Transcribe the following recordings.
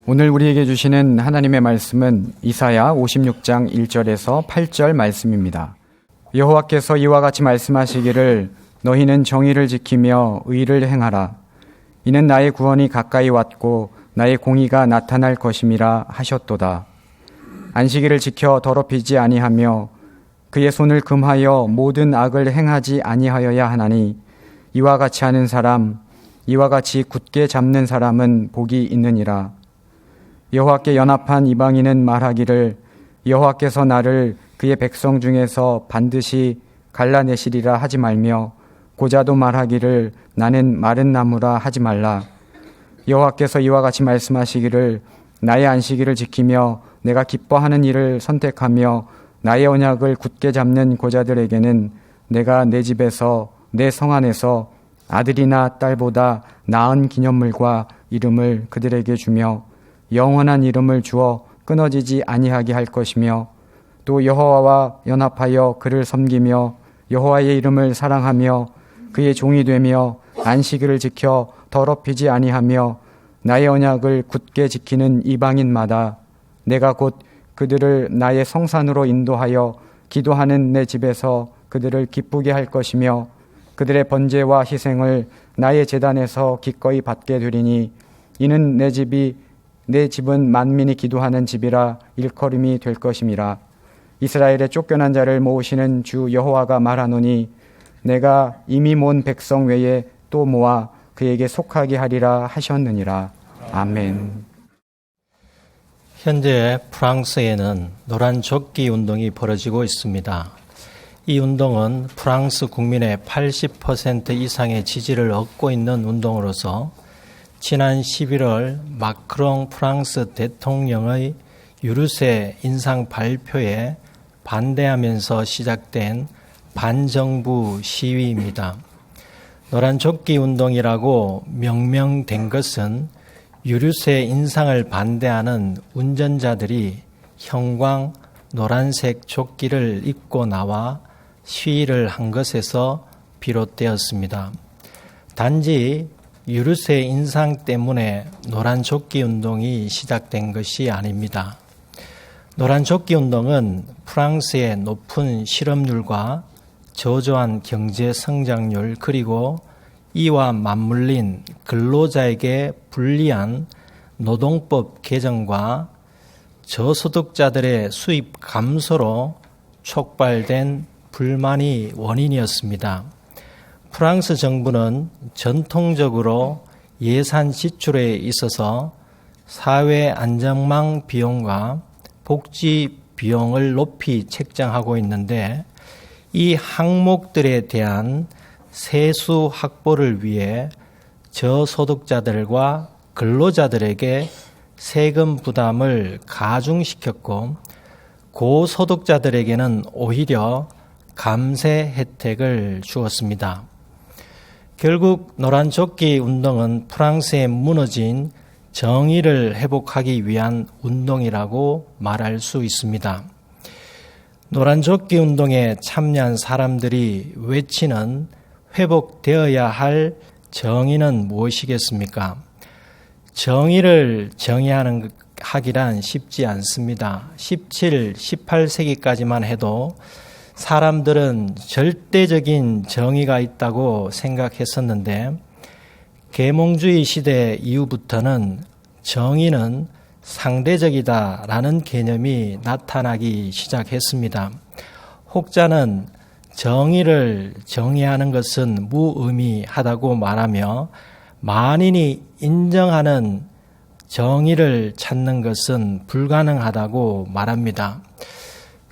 오늘 우리에게 주시는 하나님의 말씀은 이사야 56장 1절에서 8절 말씀입니다. 여호와께서 이와 같이 말씀하시기를 너희는 정의를 지키며 의를 행하라. 이는 나의 구원이 가까이 왔고 나의 공의가 나타날 것임이라 하셨도다. 안식일을 지켜 더럽히지 아니하며 그의 손을 금하여 모든 악을 행하지 아니하여야 하나니 이와 같이 하는 사람, 이와 같이 굳게 잡는 사람은 복이 있느니라. 여호와께 연합한 이방인은 말하기를 여호와께서 나를 그의 백성 중에서 반드시 갈라내시리라 하지 말며 고자도 말하기를 나는 마른 나무라 하지 말라. 여호와께서 이와 같이 말씀하시기를 나의 안식일을 지키며 내가 기뻐하는 일을 선택하며 나의 언약을 굳게 잡는 고자들에게는 내가 내 집에서 내 성 안에서 아들이나 딸보다 나은 기념물과 이름을 그들에게 주며 영원한 이름을 주어 끊어지지 아니하게 할 것이며 또 여호와와 연합하여 그를 섬기며 여호와의 이름을 사랑하며 그의 종이 되며 안식일을 지켜 더럽히지 아니하며 나의 언약을 굳게 지키는 이방인마다 내가 곧 그들을 나의 성산으로 인도하여 기도하는 내 집에서 그들을 기쁘게 할 것이며 그들의 번제와 희생을 나의 제단에서 기꺼이 받게 되리니 이는 내 집은 만민이 기도하는 집이라 일컬음이 될 것임이라. 이스라엘의 쫓겨난 자를 모으시는 주 여호와가 말하노니 내가 이미 모은 백성 외에 또 모아 그에게 속하게 하리라 하셨느니라. 아멘. 현재 프랑스에는 노란 조끼 운동이 벌어지고 있습니다. 이 운동은 프랑스 국민의 80% 이상의 지지를 얻고 있는 운동으로서 지난 11월 마크롱 프랑스 대통령의 유르세 인상 발표에 반대하면서 시작된 반정부 시위입니다. 노란 조끼 운동이라고 명명된 것은 유르세 인상을 반대하는 운전자들이 형광 노란색 조끼를 입고 나와 시위를 한 것에서 비롯되었습니다. 단지 유르세 인상 때문에 노란 조끼 운동이 시작된 것이 아닙니다. 노란 조끼 운동은 프랑스의 높은 실업률과 저조한 경제 성장률 그리고 이와 맞물린 근로자에게 불리한 노동법 개정과 저소득자들의 수입 감소로 촉발된 불만이 원인이었습니다. 프랑스 정부는 전통적으로 예산 지출에 있어서 사회 안전망 비용과 복지 비용을 높이 책정하고 있는데 이 항목들에 대한 세수 확보를 위해 저소득자들과 근로자들에게 세금 부담을 가중시켰고 고소득자들에게는 오히려 감세 혜택을 주었습니다. 결국 노란 조끼 운동은 프랑스에 무너진 정의를 회복하기 위한 운동이라고 말할 수 있습니다. 노란 조끼 운동에 참여한 사람들이 외치는 회복되어야 할 정의는 무엇이겠습니까? 정의를 하기란 쉽지 않습니다. 17, 18세기까지만 해도 사람들은 절대적인 정의가 있다고 생각했었는데 계몽주의 시대 이후부터는 정의는 상대적이다라는 개념이 나타나기 시작했습니다. 혹자는 정의를 정의하는 것은 무의미하다고 말하며 만인이 인정하는 정의를 찾는 것은 불가능하다고 말합니다.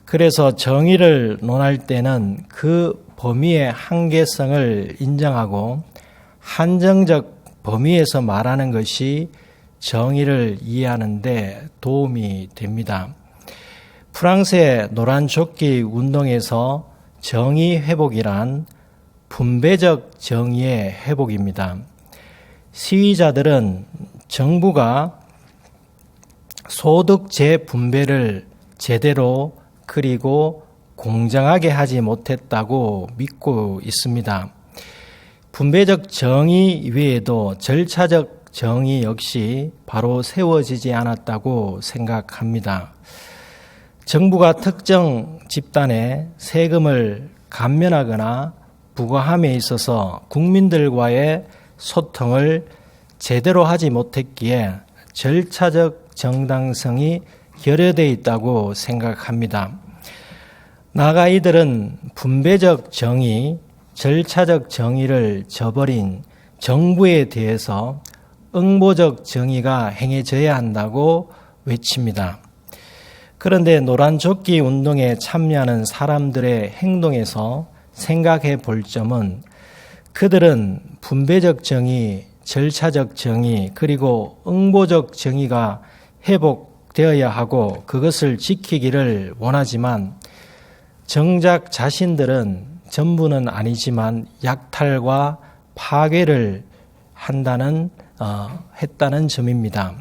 그래서 정의를 논할 때는 그 범위의 한계성을 인정하고 한정적 범위에서 말하는 것이 정의를 이해하는 데 도움이 됩니다. 프랑스의 노란 조끼 운동에서 정의 회복이란 분배적 정의의 회복입니다. 시위자들은 정부가 소득 재분배를 제대로 그리고 공정하게 하지 못했다고 믿고 있습니다. 분배적 정의 외에도 절차적 정의 역시 바로 세워지지 않았다고 생각합니다. 정부가 특정 집단에 세금을 감면하거나 부과함에 있어서 국민들과의 소통을 제대로 하지 못했기에 절차적 정당성이 결여되어 있다고 생각합니다. 나아가 이들은 분배적 정의, 절차적 정의를 저버린 정부에 대해서 응보적 정의가 행해져야 한다고 외칩니다. 그런데 노란조끼 운동에 참여하는 사람들의 행동에서 생각해 볼 점은 그들은 분배적 정의, 절차적 정의, 그리고 응보적 정의가 회복되어야 하고 그것을 지키기를 원하지만 정작 자신들은 전부는 아니지만 약탈과 파괴를 했다는 점입니다.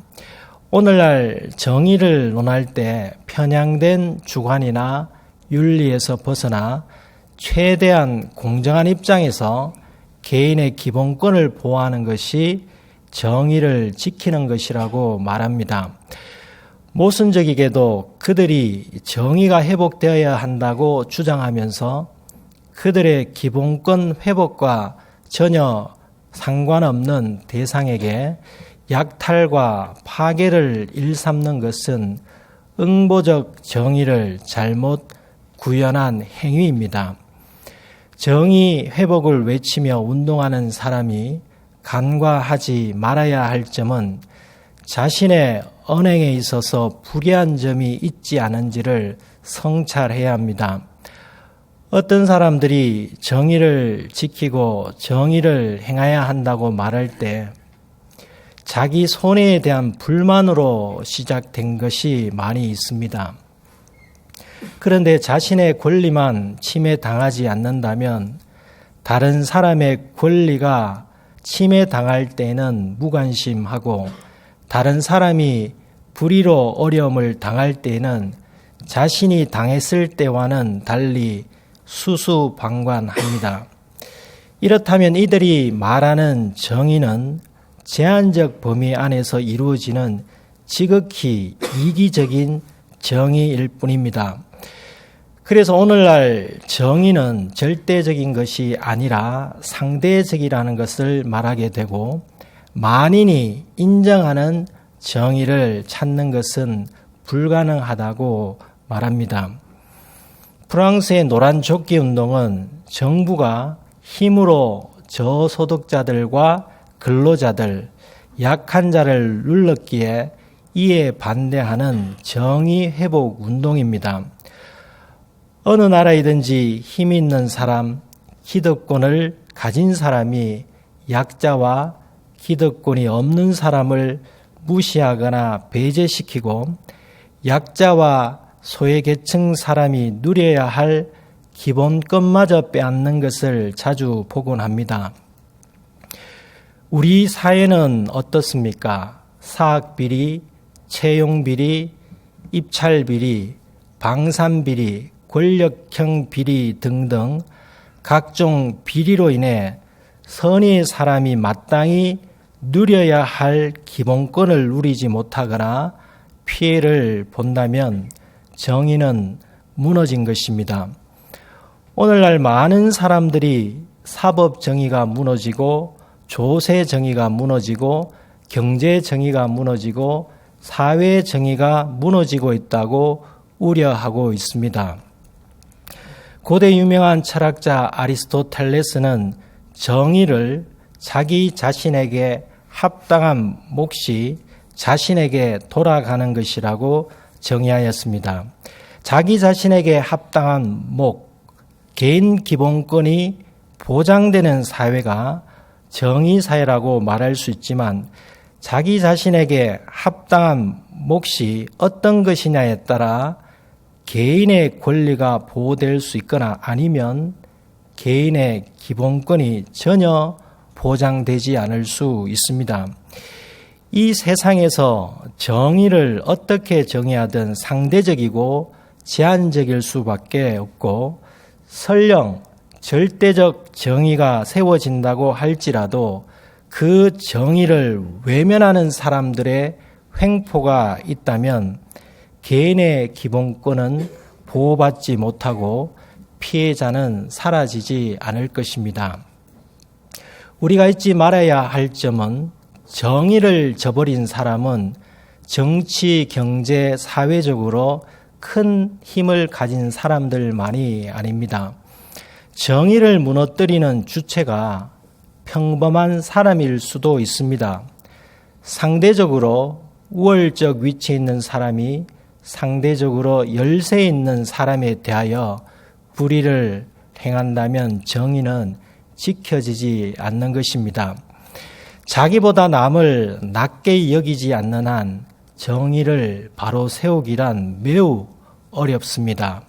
오늘날 정의를 논할 때 편향된 주관이나 윤리에서 벗어나 최대한 공정한 입장에서 개인의 기본권을 보호하는 것이 정의를 지키는 것이라고 말합니다. 모순적이게도 그들이 정의가 회복되어야 한다고 주장하면서 그들의 기본권 회복과 전혀 상관없는 대상에게 약탈과 파괴를 일삼는 것은 응보적 정의를 잘못 구현한 행위입니다. 정의 회복을 외치며 운동하는 사람이 간과하지 말아야 할 점은 자신의 언행에 있어서 불의한 점이 있지 않은지를 성찰해야 합니다. 어떤 사람들이 정의를 지키고 정의를 행해야 한다고 말할 때 자기 손해에 대한 불만으로 시작된 것이 많이 있습니다. 그런데 자신의 권리만 침해당하지 않는다면 다른 사람의 권리가 침해당할 때는 무관심하고 다른 사람이 불의로 어려움을 당할 때는 자신이 당했을 때와는 달리 수수방관합니다. 이렇다면 이들이 말하는 정의는 제한적 범위 안에서 이루어지는 지극히 이기적인 정의일 뿐입니다. 그래서 오늘날 정의는 절대적인 것이 아니라 상대적이라는 것을 말하게 되고 만인이 인정하는 정의를 찾는 것은 불가능하다고 말합니다. 프랑스의 노란조끼 운동은 정부가 힘으로 저소득자들과 근로자들, 약한 자를 눌렀기에 이에 반대하는 정의 회복 운동입니다. 어느 나라이든지 힘이 있는 사람, 기득권을 가진 사람이 약자와 기득권이 없는 사람을 무시하거나 배제시키고 약자와 소외계층 사람이 누려야 할 기본권마저 빼앗는 것을 자주 보곤 합니다. 우리 사회는 어떻습니까? 사학비리, 채용비리, 입찰비리, 방산비리, 권력형 비리 등등 각종 비리로 인해 선의의 사람이 마땅히 누려야 할 기본권을 누리지 못하거나 피해를 본다면 정의는 무너진 것입니다. 오늘날 많은 사람들이 사법 정의가 무너지고 조세 정의가 무너지고 경제 정의가 무너지고 사회 정의가 무너지고 있다고 우려하고 있습니다. 고대 유명한 철학자 아리스토텔레스는 정의를 자기 자신에게 합당한 몫이 자신에게 돌아가는 것이라고 정의하였습니다. 자기 자신에게 합당한 몫, 개인 기본권이 보장되는 사회가 정의사회라고 말할 수 있지만 자기 자신에게 합당한 몫이 어떤 것이냐에 따라 개인의 권리가 보호될 수 있거나 아니면 개인의 기본권이 전혀 보장되지 않을 수 있습니다. 이 세상에서 정의를 어떻게 정의하든 상대적이고 제한적일 수밖에 없고 설령 절대적 정의가 세워진다고 할지라도 그 정의를 외면하는 사람들의 횡포가 있다면 개인의 기본권은 보호받지 못하고 피해자는 사라지지 않을 것입니다. 우리가 잊지 말아야 할 점은 정의를 저버린 사람은 정치, 경제, 사회적으로 큰 힘을 가진 사람들만이 아닙니다. 정의를 무너뜨리는 주체가 평범한 사람일 수도 있습니다. 상대적으로 우월적 위치에 있는 사람이 상대적으로 열세에 있는 사람에 대하여 불의를 행한다면 정의는 지켜지지 않는 것입니다. 자기보다 남을 낮게 여기지 않는 한 정의를 바로 세우기란 매우 어렵습니다.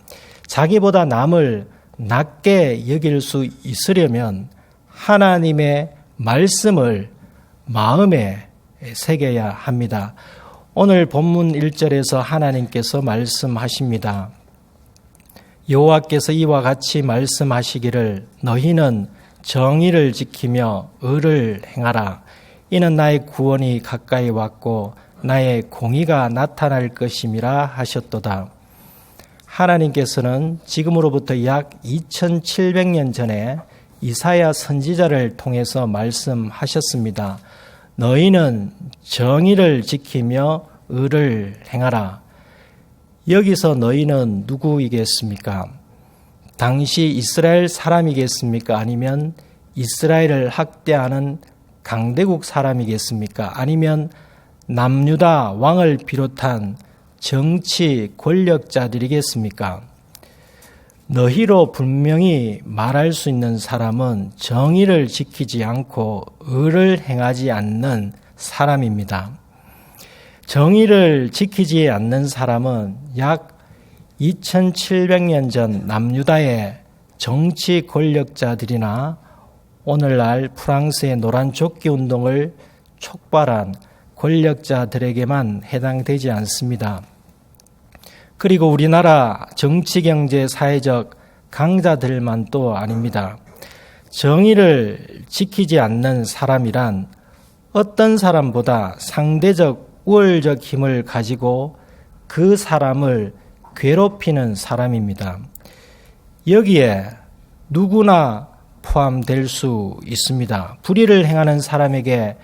자기보다 남을 낮게 여길 수 있으려면 하나님의 말씀을 마음에 새겨야 합니다. 오늘 본문 1절에서 하나님께서 말씀하십니다. 여호와께서 이와 같이 말씀하시기를 너희는 정의를 지키며 의를 행하라. 이는 나의 구원이 가까이 왔고 나의 공의가 나타날 것임이라 하셨도다. 하나님께서는 지금으로부터 약 2700년 전에 이사야 선지자를 통해서 말씀하셨습니다. 너희는 정의를 지키며 의를 행하라. 여기서 너희는 누구이겠습니까? 당시 이스라엘 사람이겠습니까? 아니면 이스라엘을 학대하는 강대국 사람이겠습니까? 아니면 남유다 왕을 비롯한 정치 권력자들이겠습니까? 너희로 분명히 말할 수 있는 사람은 정의를 지키지 않고 의를 행하지 않는 사람입니다. 정의를 지키지 않는 사람은 약 2700년 전 남유다의 정치 권력자들이나 오늘날 프랑스의 노란조끼 운동을 촉발한 권력자들에게만 해당되지 않습니다. 그리고 우리나라 정치, 경제, 사회적 강자들만도 아닙니다. 정의를 지키지 않는 사람이란 어떤 사람보다 상대적 우월적 힘을 가지고 그 사람을 괴롭히는 사람입니다. 여기에 누구나 포함될 수 있습니다. 불의를 행하는 사람에게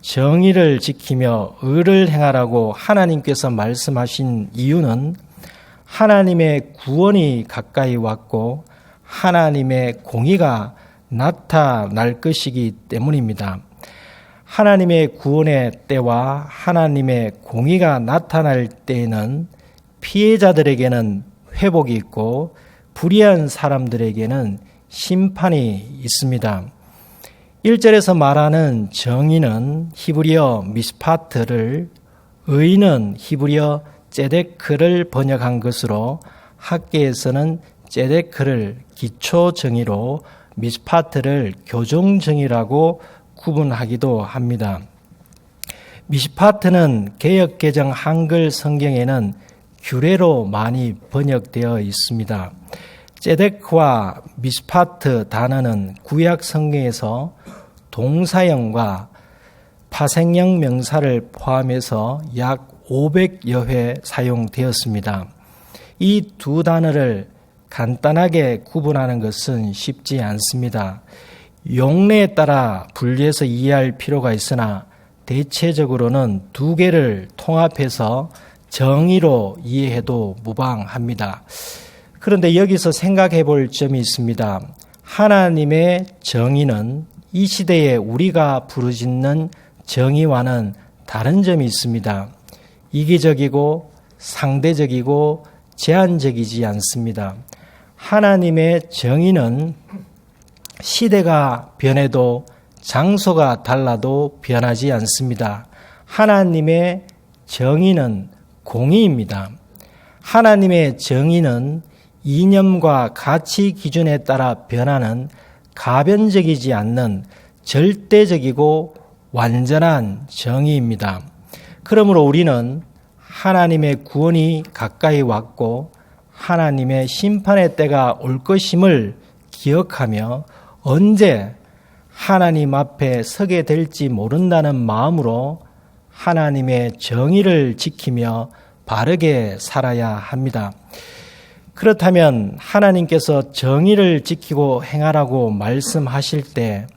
정의를 지키며 의를 행하라고 하나님께서 말씀하신 이유는 하나님의 구원이 가까이 왔고 하나님의 공의가 나타날 것이기 때문입니다. 하나님의 구원의 때와 하나님의 공의가 나타날 때에는 피해자들에게는 회복이 있고 불의한 사람들에게는 심판이 있습니다. 1절에서 말하는 정의는 히브리어 미스파트를, 의는 히브리어 제데크를 번역한 것으로 학계에서는 제데크를 기초정의로 미스파트를 교종정의라고 구분하기도 합니다. 미스파트는 개역개정 한글 성경에는 규례로 많이 번역되어 있습니다. 제데크와 미스파트 단어는 구약 성경에서 동사형과 파생형 명사를 포함해서 약 500여 회 사용되었습니다. 이 두 단어를 간단하게 구분하는 것은 쉽지 않습니다. 용례에 따라 분리해서 이해할 필요가 있으나 대체적으로는 두 개를 통합해서 정의로 이해해도 무방합니다. 그런데 여기서 생각해 볼 점이 있습니다. 하나님의 정의는 이 시대에 우리가 부르짖는 정의와는 다른 점이 있습니다. 이기적이고 상대적이고 제한적이지 않습니다. 하나님의 정의는 시대가 변해도 장소가 달라도 변하지 않습니다. 하나님의 정의는 공의입니다. 하나님의 정의는 이념과 가치 기준에 따라 변하는 가변적이지 않는 절대적이고 완전한 정의입니다. 그러므로 우리는 하나님의 구원이 가까이 왔고 하나님의 심판의 때가 올 것임을 기억하며 언제 하나님 앞에 서게 될지 모른다는 마음으로 하나님의 정의를 지키며 바르게 살아야 합니다. 그렇다면 하나님께서 정의를 지키고 행하라고 말씀하실 때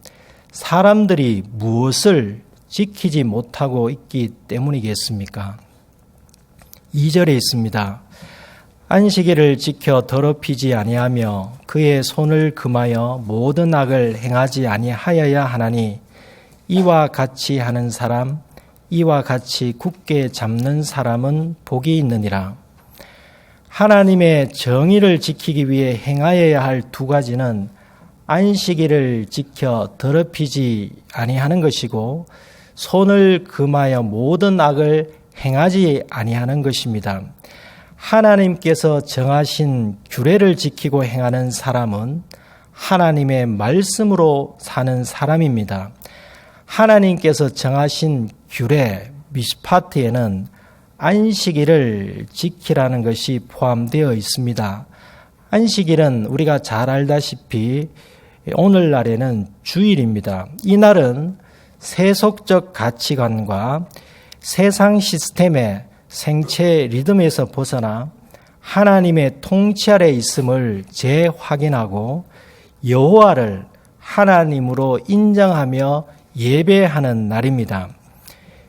사람들이 무엇을 지키지 못하고 있기 때문이겠습니까? 2절에 있습니다. 안식일을 지켜 더럽히지 아니하며 그의 손을 금하여 모든 악을 행하지 아니하여야 하나니 이와 같이 하는 사람, 이와 같이 굳게 잡는 사람은 복이 있느니라. 하나님의 정의를 지키기 위해 행하여야 할 두 가지는 안식일을 지켜 더럽히지 아니하는 것이고 손을 금하여 모든 악을 행하지 아니하는 것입니다. 하나님께서 정하신 규례를 지키고 행하는 사람은 하나님의 말씀으로 사는 사람입니다. 하나님께서 정하신 규례, 미스파트에는 안식일을 지키라는 것이 포함되어 있습니다. 안식일은 우리가 잘 알다시피 오늘날에는 주일입니다. 이 날은 세속적 가치관과 세상 시스템의 생체 리듬에서 벗어나 하나님의 통치 아래 있음을 재확인하고 여호와를 하나님으로 인정하며 예배하는 날입니다.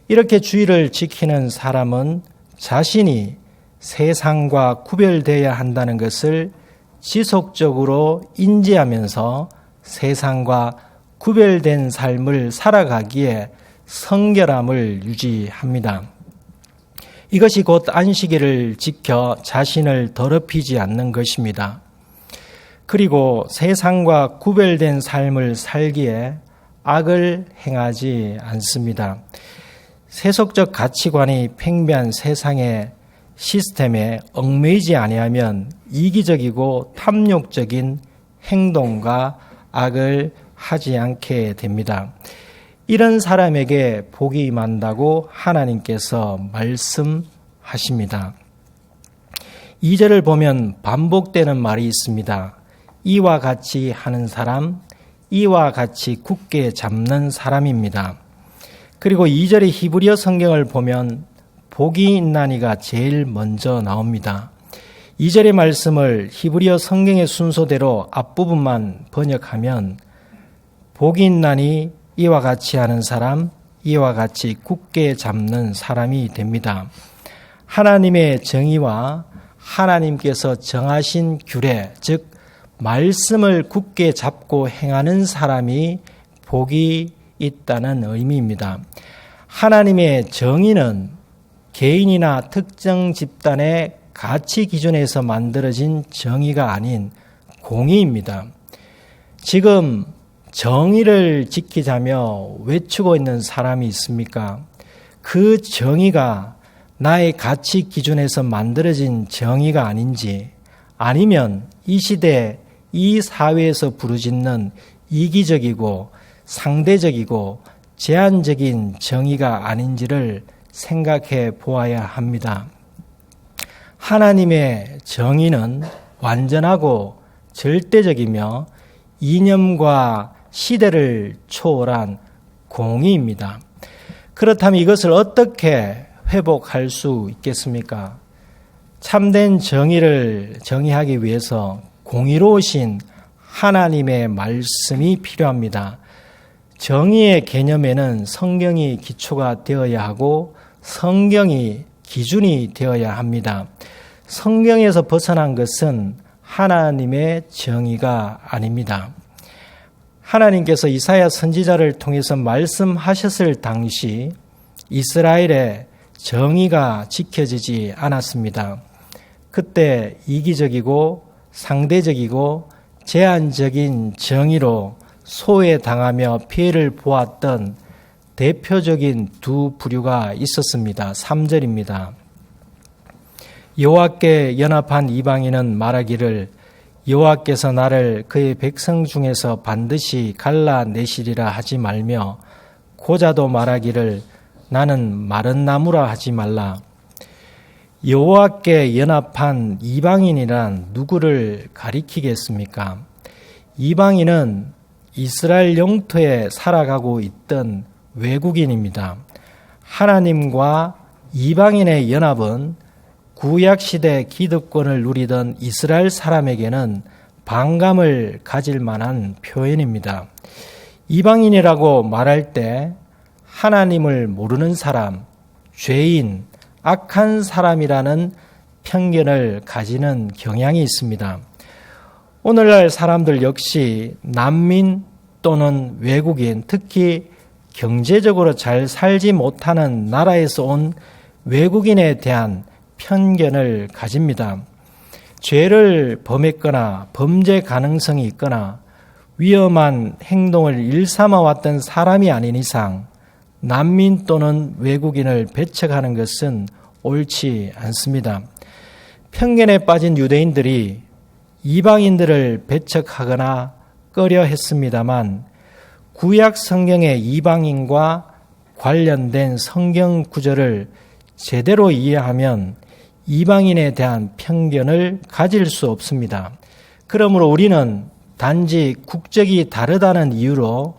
이렇게 주일을 지키는 사람은 자신이 세상과 구별되어야 한다는 것을 지속적으로 인지하면서 세상과 구별된 삶을 살아가기에 성결함을 유지합니다. 이것이 곧 안식일을 지켜 자신을 더럽히지 않는 것입니다. 그리고 세상과 구별된 삶을 살기에 악을 행하지 않습니다. 세속적 가치관이 팽배한 세상의 시스템에 얽매이지 아니하면 이기적이고 탐욕적인 행동과 악을 하지 않게 됩니다. 이런 사람에게 복이 임한다고 하나님께서 말씀하십니다. 2절을 보면 반복되는 말이 있습니다. 이와 같이 하는 사람, 이와 같이 굳게 잡는 사람입니다. 그리고 2절의 히브리어 성경을 보면 복이 있나니가 제일 먼저 나옵니다. 2절의 말씀을 히브리어 성경의 순서대로 앞부분만 번역하면 복이 있나니 이와 같이 하는 사람, 이와 같이 굳게 잡는 사람이 됩니다. 하나님의 정의와 하나님께서 정하신 규례, 즉 말씀을 굳게 잡고 행하는 사람이 복이 있다는 의미입니다. 하나님의 정의는 개인이나 특정 집단의 가치 기준에서 만들어진 정의가 아닌 공의입니다. 지금 정의를 지키자며 외치고 있는 사람이 있습니까? 그 정의가 나의 가치 기준에서 만들어진 정의가 아닌지, 아니면 이 시대, 이 사회에서 부르짖는 이기적이고 상대적이고 제한적인 정의가 아닌지를 생각해 보아야 합니다. 하나님의 정의는 완전하고 절대적이며 이념과 시대를 초월한 공의입니다. 그렇다면 이것을 어떻게 회복할 수 있겠습니까? 참된 정의를 정의하기 위해서 공의로우신 하나님의 말씀이 필요합니다. 정의의 개념에는 성경이 기초가 되어야 하고 성경이 기준이 되어야 합니다. 성경에서 벗어난 것은 하나님의 정의가 아닙니다. 하나님께서 이사야 선지자를 통해서 말씀하셨을 당시 이스라엘의 정의가 지켜지지 않았습니다. 그때 이기적이고 상대적이고 제한적인 정의로 소외당하며 피해를 보았던 대표적인 두 부류가 있었습니다. 3절입니다. 여호와께 연합한 이방인은 말하기를 여호와께서 나를 그의 백성 중에서 반드시 갈라내시리라 하지 말며 고자도 말하기를 나는 마른 나무라 하지 말라. 여호와께 연합한 이방인이란 누구를 가리키겠습니까? 이방인은 이스라엘 영토에 살아가고 있던 외국인입니다. 하나님과 이방인의 연합은 구약시대 기득권을 누리던 이스라엘 사람에게는 반감을 가질 만한 표현입니다. 이방인이라고 말할 때 하나님을 모르는 사람, 죄인, 악한 사람이라는 편견을 가지는 경향이 있습니다. 오늘날 사람들 역시 난민 또는 외국인, 특히 경제적으로 잘 살지 못하는 나라에서 온 외국인에 대한 편견을 가집니다. 죄를 범했거나 범죄 가능성이 있거나 위험한 행동을 일삼아 왔던 사람이 아닌 이상 난민 또는 외국인을 배척하는 것은 옳지 않습니다. 편견에 빠진 유대인들이 이방인들을 배척하거나 꺼려 했습니다만 구약 성경의 이방인과 관련된 성경 구절을 제대로 이해하면 이방인에 대한 편견을 가질 수 없습니다. 그러므로 우리는 단지 국적이 다르다는 이유로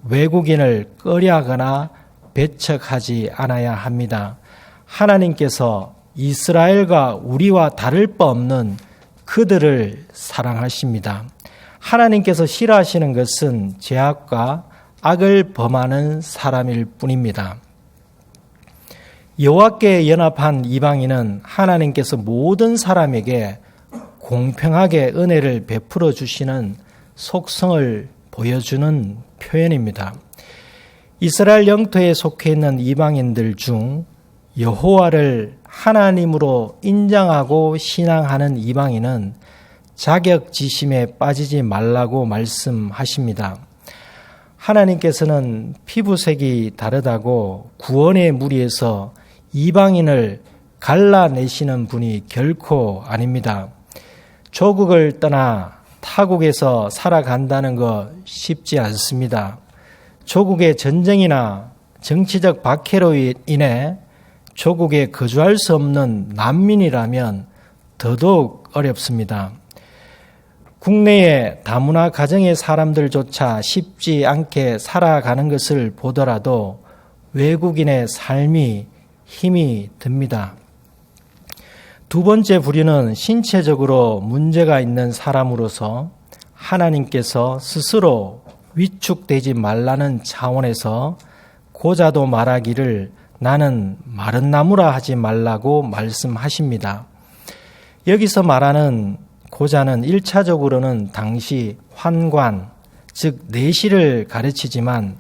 외국인을 꺼려하거나 배척하지 않아야 합니다. 하나님께서 이스라엘과 우리와 다를 바 없는 그들을 사랑하십니다. 하나님께서 싫어하시는 것은 죄악과 악을 범하는 사람일 뿐입니다. 여호와께 연합한 이방인은 하나님께서 모든 사람에게 공평하게 은혜를 베풀어 주시는 속성을 보여주는 표현입니다. 이스라엘 영토에 속해 있는 이방인들 중 여호와를 하나님으로 인정하고 신앙하는 이방인은 자격지심에 빠지지 말라고 말씀하십니다. 하나님께서는 피부색이 다르다고 구원의 무리에서 이방인을 갈라내시는 분이 결코 아닙니다. 조국을 떠나 타국에서 살아간다는 거 쉽지 않습니다. 조국의 전쟁이나 정치적 박해로 인해 조국에 거주할 수 없는 난민이라면 더더욱 어렵습니다. 국내의 다문화 가정의 사람들조차 쉽지 않게 살아가는 것을 보더라도 외국인의 삶이 힘이 듭니다. 두 번째 부류는 신체적으로 문제가 있는 사람으로서 하나님께서 스스로 위축되지 말라는 차원에서 고자도 말하기를 나는 마른 나무라 하지 말라고 말씀하십니다. 여기서 말하는 고자는 1차적으로는 당시 환관, 즉 내시를 가르치지만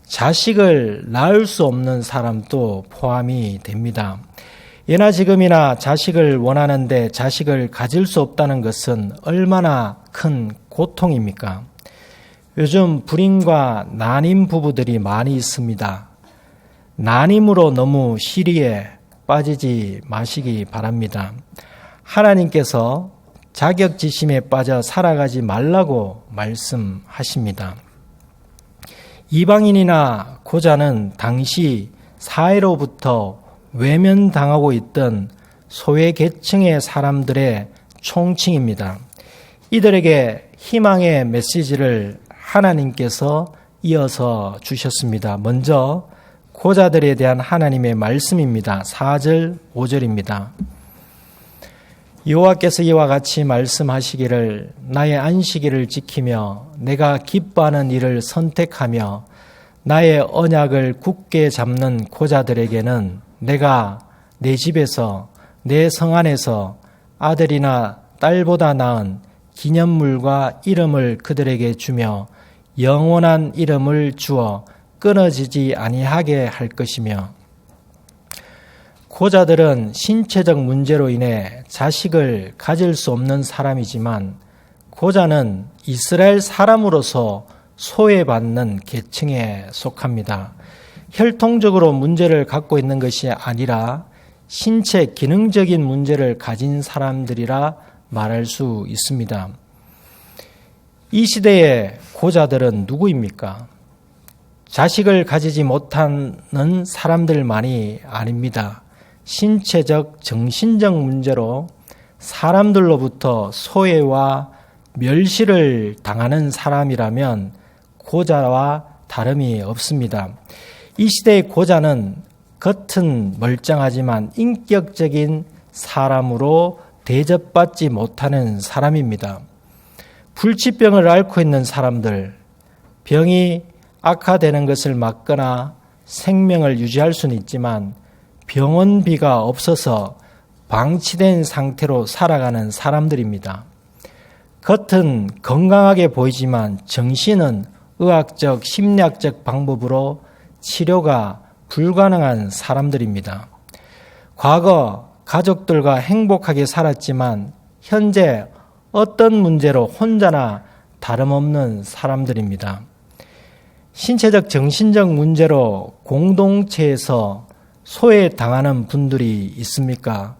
자식을 낳을 수 없는 사람도 포함이 됩니다. 예나 지금이나 자식을 원하는데 자식을 가질 수 없다는 것은 얼마나 큰 고통입니까? 요즘 불임과 난임 부부들이 많이 있습니다. 난임으로 너무 시리에 빠지지 마시기 바랍니다. 하나님께서 자격지심에 빠져 살아가지 말라고 말씀하십니다. 이방인이나 고자는 당시 사회로부터 외면당하고 있던 소외 계층의 사람들의 총칭입니다. 이들에게 희망의 메시지를 하나님께서 이어서 주셨습니다. 먼저 고자들에 대한 하나님의 말씀입니다. 4절, 5절입니다. 여호와께서 이와 같이 말씀하시기를 나의 안식일을 지키며 내가 기뻐하는 일을 선택하며 나의 언약을 굳게 잡는 고자들에게는 내가 내 집에서 내 성 안에서 아들이나 딸보다 나은 기념물과 이름을 그들에게 주며 영원한 이름을 주어 끊어지지 아니하게 할 것이며 고자들은 신체적 문제로 인해 자식을 가질 수 없는 사람이지만 고자는 이스라엘 사람으로서 소외받는 계층에 속합니다. 혈통적으로 문제를 갖고 있는 것이 아니라 신체 기능적인 문제를 가진 사람들이라 말할 수 있습니다. 이 시대의 고자들은 누구입니까? 자식을 가지지 못하는 사람들만이 아닙니다. 신체적, 정신적 문제로 사람들로부터 소외와 멸시를 당하는 사람이라면 고자와 다름이 없습니다. 이 시대의 고자는 겉은 멀쩡하지만 인격적인 사람으로 대접받지 못하는 사람입니다. 불치병을 앓고 있는 사람들, 병이 악화되는 것을 막거나 생명을 유지할 수는 있지만 병원비가 없어서 방치된 상태로 살아가는 사람들입니다. 겉은 건강하게 보이지만 정신은 의학적, 심리학적 방법으로 치료가 불가능한 사람들입니다. 과거 가족들과 행복하게 살았지만 현재 어떤 문제로 혼자나 다름없는 사람들입니다. 신체적, 정신적 문제로 공동체에서 소외당하는 분들이 있습니까?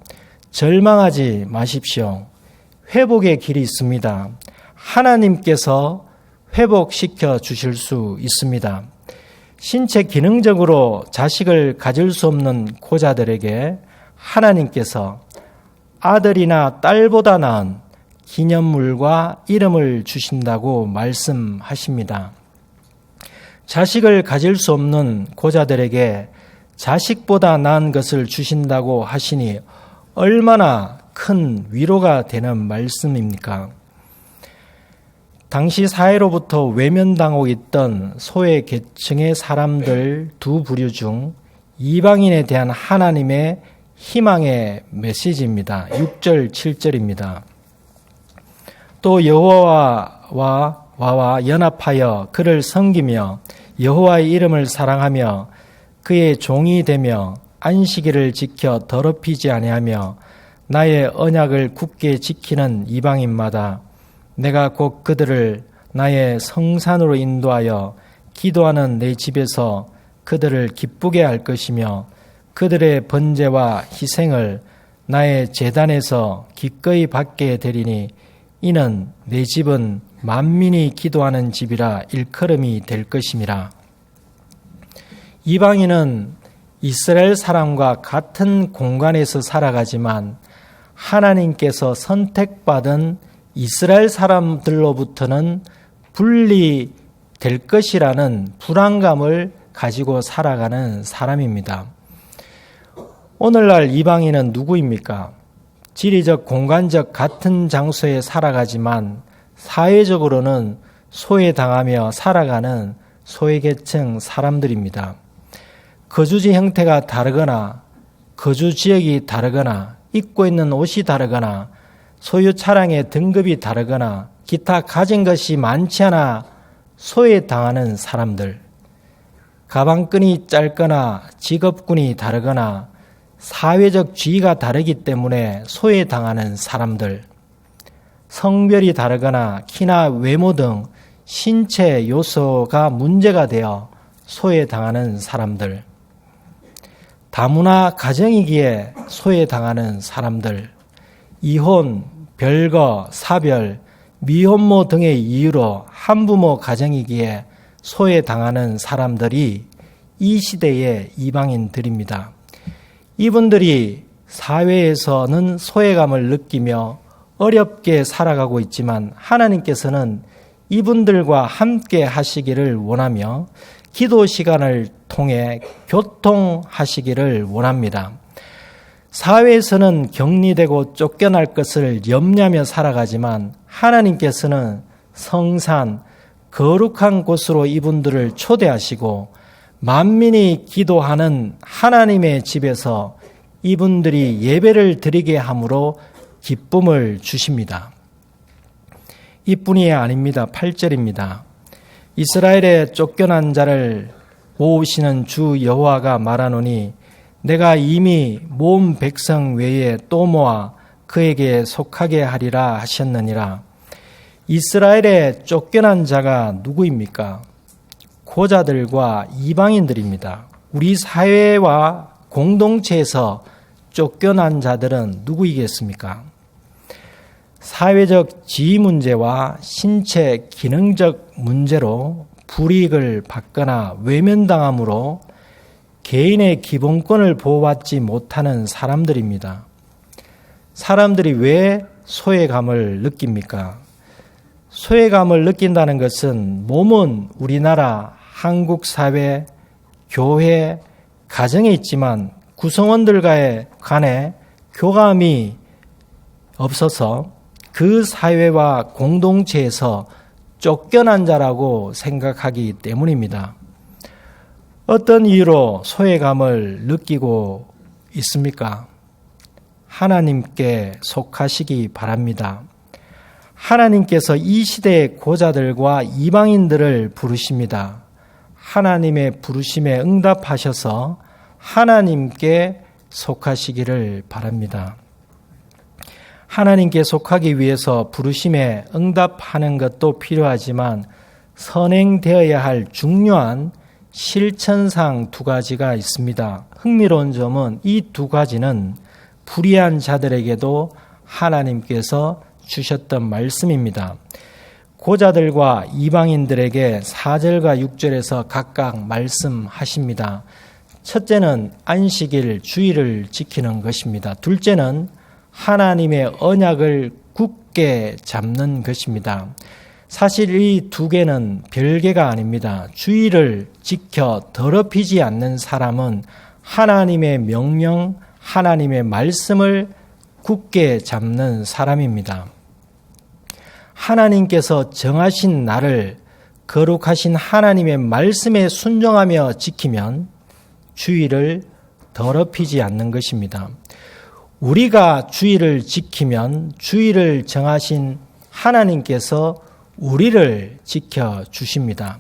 절망하지 마십시오. 회복의 길이 있습니다. 하나님께서 회복시켜 주실 수 있습니다. 신체 기능적으로 자식을 가질 수 없는 고자들에게 하나님께서 아들이나 딸보다 나은 기념물과 이름을 주신다고 말씀하십니다. 자식을 가질 수 없는 고자들에게 자식보다 나은 것을 주신다고 하시니 얼마나 큰 위로가 되는 말씀입니까? 당시 사회로부터 외면당하고 있던 소외 계층의 사람들 두 부류 중 이방인에 대한 하나님의 희망의 메시지입니다. 6절, 7절입니다. 또 여호와와 연합하여 그를 섬기며 여호와의 이름을 사랑하며 그의 종이 되며 안식일을 지켜 더럽히지 아니하며 나의 언약을 굳게 지키는 이방인마다 내가 곧 그들을 나의 성산으로 인도하여 기도하는 내 집에서 그들을 기쁘게 할 것이며 그들의 번제와 희생을 나의 제단에서 기꺼이 받게 되리니 이는 내 집은 만민이 기도하는 집이라 일컬음이 될 것임이라. 이방인은 이스라엘 사람과 같은 공간에서 살아가지만 하나님께서 선택받은 이스라엘 사람들로부터는 분리될 것이라는 불안감을 가지고 살아가는 사람입니다. 오늘날 이방인은 누구입니까? 지리적, 공간적 같은 장소에 살아가지만 사회적으로는 소외당하며 살아가는 소외계층 사람들입니다. 거주지 형태가 다르거나 거주 지역이 다르거나 입고 있는 옷이 다르거나 소유 차량의 등급이 다르거나 기타 가진 것이 많지 않아 소외당하는 사람들, 가방끈이 짧거나 직업군이 다르거나 사회적 지위가 다르기 때문에 소외당하는 사람들, 성별이 다르거나 키나 외모 등 신체 요소가 문제가 되어 소외당하는 사람들, 다문화 가정이기에 소외당하는 사람들, 이혼, 별거, 사별, 미혼모 등의 이유로 한부모 가정이기에 소외당하는 사람들이 이 시대의 이방인들입니다. 이분들이 사회에서는 소외감을 느끼며 어렵게 살아가고 있지만 하나님께서는 이분들과 함께 하시기를 원하며 기도 시간을 통해 교통하시기를 원합니다. 사회에서는 격리되고 쫓겨날 것을 염려하며 살아가지만 하나님께서는 성산, 거룩한 곳으로 이분들을 초대하시고 만민이 기도하는 하나님의 집에서 이분들이 예배를 드리게 함으로 기쁨을 주십니다. 이뿐이 아닙니다. 8절입니다. 이스라엘의 쫓겨난 자를 모으시는 주 여호와가 말하노니 내가 이미 모은 백성 외에 또 모아 그에게 속하게 하리라 하셨느니라. 이스라엘의 쫓겨난 자가 누구입니까? 고자들과 이방인들입니다. 우리 사회와 공동체에서 쫓겨난 자들은 누구이겠습니까? 사회적 지위 문제와 신체 기능적 문제로 불이익을 받거나 외면당함으로 개인의 기본권을 보호받지 못하는 사람들입니다. 사람들이 왜 소외감을 느낍니까? 소외감을 느낀다는 것은 몸은 우리나라 한국 사회, 교회, 가정에 있지만 구성원들 간에 교감이 없어서 그 사회와 공동체에서 쫓겨난 자라고 생각하기 때문입니다. 어떤 이유로 소외감을 느끼고 있습니까? 하나님께 속하시기 바랍니다. 하나님께서 이 시대의 고자들과 이방인들을 부르십니다. 하나님의 부르심에 응답하셔서 하나님께 속하시기를 바랍니다. 하나님께 속하기 위해서 부르심에 응답하는 것도 필요하지만 선행되어야 할 중요한 실천상 두 가지가 있습니다. 흥미로운 점은 이 두 가지는 불의한 자들에게도 하나님께서 주셨던 말씀입니다. 고자들과 이방인들에게 4절과 6절에서 각각 말씀하십니다. 첫째는 안식일, 주일을 지키는 것입니다. 둘째는 하나님의 언약을 굳게 잡는 것입니다. 사실 이 두 개는 별개가 아닙니다. 주일을 지켜 더럽히지 않는 사람은 하나님의 명령, 하나님의 말씀을 굳게 잡는 사람입니다. 하나님께서 정하신 날을 거룩하신 하나님의 말씀에 순종하며 지키면 주일을 더럽히지 않는 것입니다. 우리가 주일을 지키면 주일을 정하신 하나님께서 우리를 지켜주십니다.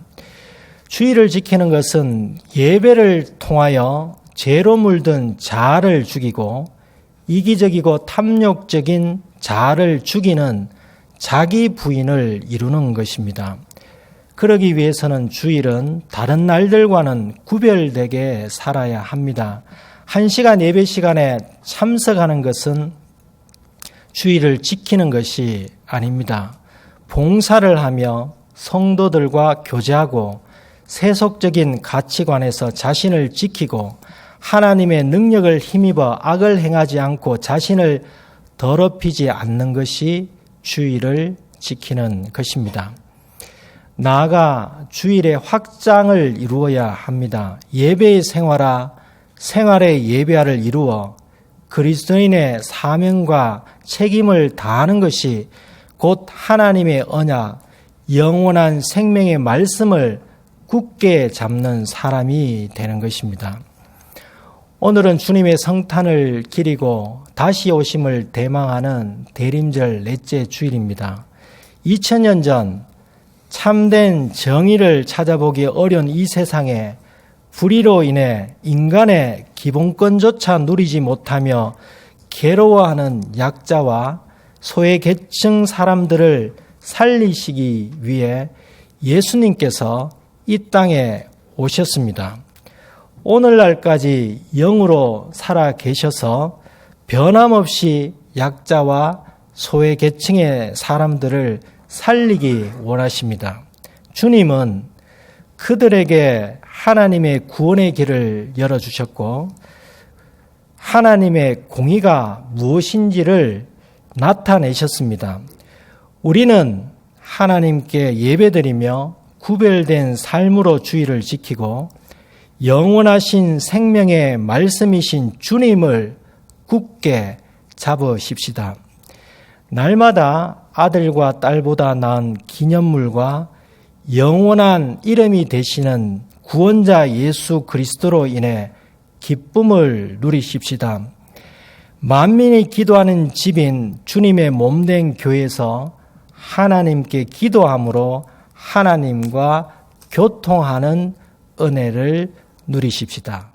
주일을 지키는 것은 예배를 통하여 죄로 물든 자아를 죽이고 이기적이고 탐욕적인 자아를 죽이는 자기 부인을 이루는 것입니다. 그러기 위해서는 주일은 다른 날들과는 구별되게 살아야 합니다. 1시간 예배 시간에 참석하는 것은 주일을 지키는 것이 아닙니다. 봉사를 하며 성도들과 교제하고 세속적인 가치관에서 자신을 지키고 하나님의 능력을 힘입어 악을 행하지 않고 자신을 더럽히지 않는 것이 주일을 지키는 것입니다. 나아가 주일의 확장을 이루어야 합니다. 예배의 생활의 예배화를 이루어 그리스도인의 사명과 책임을 다하는 것이 곧 하나님의 언약, 영원한 생명의 말씀을 굳게 잡는 사람이 되는 것입니다. 오늘은 주님의 성탄을 기리고 다시 오심을 대망하는 대림절 넷째 주일입니다. 2000년 전 참된 정의를 찾아보기 어려운 이 세상에 불의로 인해 인간의 기본권조차 누리지 못하며 괴로워하는 약자와 소외계층 사람들을 살리시기 위해 예수님께서 이 땅에 오셨습니다. 오늘날까지 영으로 살아 계셔서 변함없이 약자와 소외계층의 사람들을 살리기 원하십니다. 주님은 그들에게 하나님의 구원의 길을 열어주셨고 하나님의 공의가 무엇인지를 나타내셨습니다. 우리는 하나님께 예배드리며 구별된 삶으로 주일을 지키고 영원하신 생명의 말씀이신 주님을 굳게 잡으십시다. 날마다 아들과 딸보다 나은 기념물과 영원한 이름이 되시는 구원자 예수 그리스도로 인해 기쁨을 누리십시다. 만민이 기도하는 집인 주님의 몸된 교회에서 하나님께 기도함으로 하나님과 교통하는 은혜를 누리십시다.